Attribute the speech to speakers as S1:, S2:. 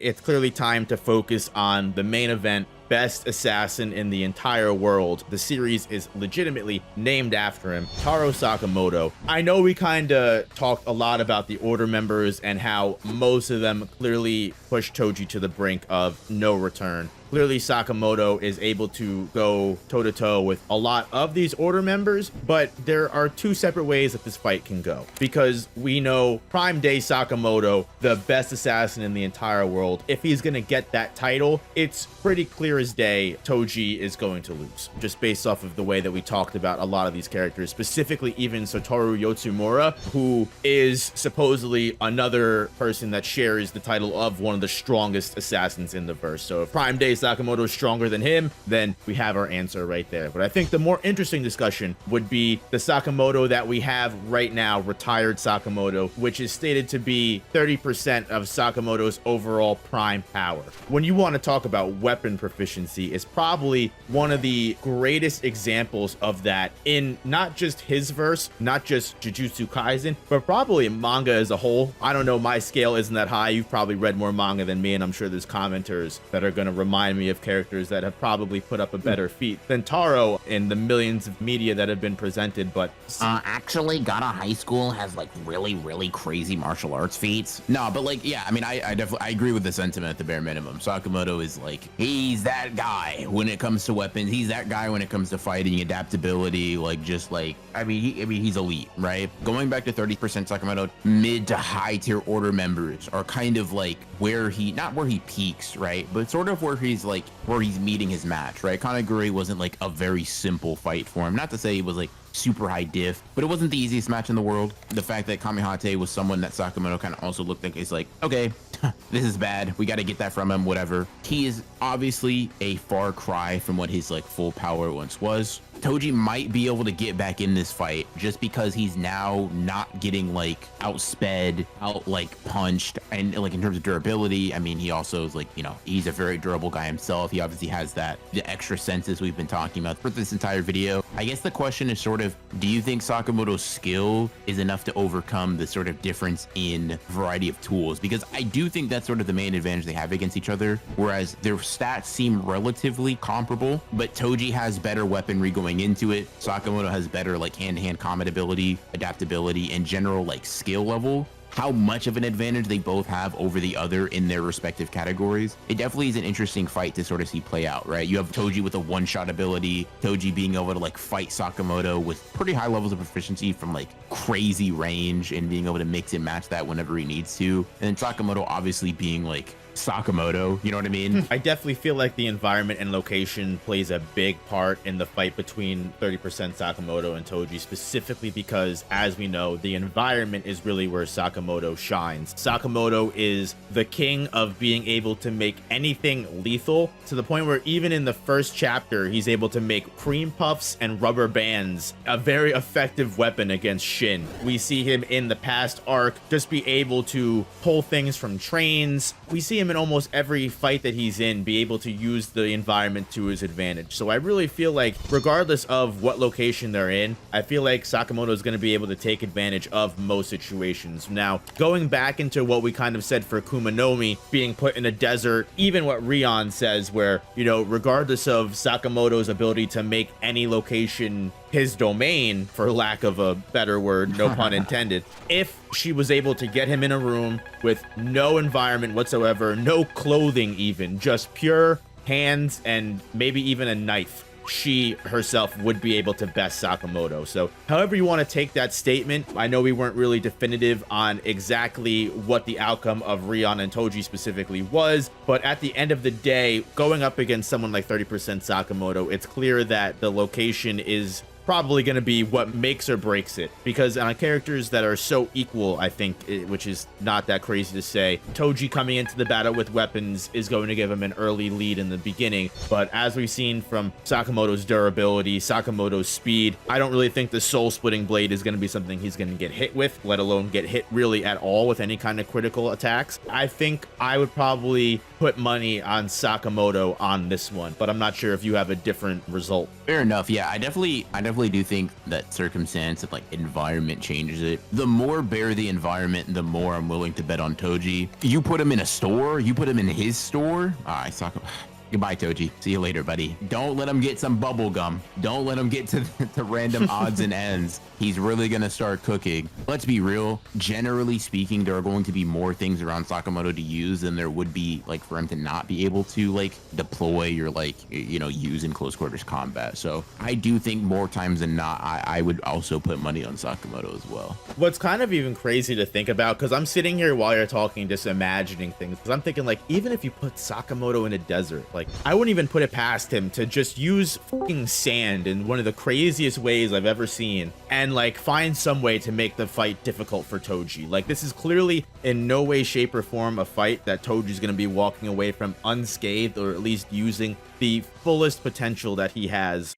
S1: it's clearly time to focus on the main event, best assassin in the entire world. The series is legitimately named after him, Taro Sakamoto. I know we kind of talked a lot about the Order members and how most of them clearly pushed Toji to the brink of no return. Clearly, Sakamoto is able to go toe-to-toe with a lot of these Order members, but there are two separate ways that this fight can go. Because we know Prime Day Sakamoto, the best assassin in the entire world, if he's going to get that title, it's pretty clear as day Toji is going to lose. Just based off of the way that we talked about a lot of these characters, specifically even Satoru Yotsumura, who is supposedly another person that shares the title of one of the strongest assassins in the verse. So if Prime Day Sakamoto is stronger than him, then we have our answer right there. But I think the more interesting discussion would be the Sakamoto that we have right now, retired Sakamoto, which is stated to be 30% of Sakamoto's overall prime power. When you want to talk about weapon proficiency, is probably one of the greatest examples of that in not just his verse, not just Jujutsu Kaisen, but probably manga as a whole. I don't know, my scale isn't that high. You've probably read more manga than me, and I'm sure there's commenters that are going to remind me of characters that have probably put up a better feat than Taro in the millions of media that have been presented. But
S2: actually, Gata High School has like really crazy martial arts feats. No, but like, yeah, I mean, I definitely agree with the sentiment at the bare minimum. Sakamoto is like, he's that guy when it comes to weapons. He's that guy when it comes to fighting, adaptability, like just like, I mean, he's elite, right? Going back to 30% Sakamoto, mid to high tier Order members are kind of like not where he peaks, right? But sort of where he's meeting his match, right? Kanaguri wasn't like a very simple fight for him. Not to say he was like super high diff, but it wasn't the easiest match in the world. The fact that Kamihate was someone that Sakamoto kind of also looked like is like, okay, this is bad. We got to get that from him, whatever. He is obviously a far cry from what his like full power once was. Toji might be able to get back in this fight just because he's now not getting like outsped, out like punched, and like in terms of durability, I mean, he also is like, you know, he's a very durable guy himself. He obviously has the extra senses we've been talking about for this entire video. I guess the question is sort of, do you think Sakamoto's skill is enough to overcome the sort of difference in variety of tools? Because I do think that's sort of the main advantage they have against each other, whereas their stats seem relatively comparable, but Toji has better weaponry going into it. Sakamoto has better like hand-to-hand combat ability, adaptability, and general like skill level. How much of an advantage they both have over the other in their respective categories, it definitely is an interesting fight to sort of see play out, right? You have Toji with a one-shot ability, Toji being able to like fight Sakamoto with pretty high levels of proficiency from like crazy range and being able to mix and match that whenever he needs to. And then Sakamoto obviously being like Sakamoto, you know what I mean?
S1: I definitely feel like the environment and location plays a big part in the fight between 30% Sakamoto and Toji, specifically because, as we know, the environment is really where Sakamoto shines. Sakamoto is the king of being able to make anything lethal, to the point where even in the first chapter, he's able to make cream puffs and rubber bands a very effective weapon against Shin. We see him in the past arc just be able to pull things from trains. We see him in almost every fight that he's in be able to use the environment to his advantage. So I really feel like regardless of what location they're in, I feel like Sakamoto is going to be able to take advantage of most situations. Now, going back into what we kind of said for Kumanomi being put in a desert, even what Rion says where, you know, regardless of Sakamoto's ability to make any location his domain, for lack of a better word, no pun intended, if she was able to get him in a room with no environment whatsoever, no clothing even, just pure hands and maybe even a knife, she herself would be able to best Sakamoto. So however you want to take that statement, I know we weren't really definitive on exactly what the outcome of Rion and Toji specifically was, but at the end of the day, going up against someone like 30% Sakamoto, it's clear that the location is probably going to be what makes or breaks it, because on characters that are so equal, I think, which is not that crazy to say, Toji coming into the battle with weapons is going to give him an early lead in the beginning. But as we've seen from Sakamoto's durability, Sakamoto's speed, I don't really think the soul splitting blade is going to be something he's going to get hit with, let alone get hit really at all with any kind of critical attacks. I think I would probably put money on Sakamoto on this one, but I'm not sure if you have a different result.
S2: Fair enough. Yeah, I definitely definitely do think that circumstance and like environment changes it. The more bare the environment, the more I'm willing to bet on Toji. You put him in a store, you put him in his store. I suck. Goodbye, Toji. See you later, buddy. Don't let him get some bubble gum. Don't let him get to random odds and ends. He's really going to start cooking. Let's be real. Generally speaking, there are going to be more things around Sakamoto to use than there would be like for him to not be able to like deploy or like, you know, use in close quarters combat. So I do think more times than not, I would also put money on Sakamoto as well.
S1: What's kind of even crazy to think about, because I'm sitting here while you're talking, just imagining things, because I'm thinking like, even if you put Sakamoto in a desert, like I wouldn't even put it past him to just use fucking sand in one of the craziest ways I've ever seen and like find some way to make the fight difficult for Toji. Like this is clearly in no way, shape or form a fight that Toji's going to be walking away from unscathed, or at least using the fullest potential that he has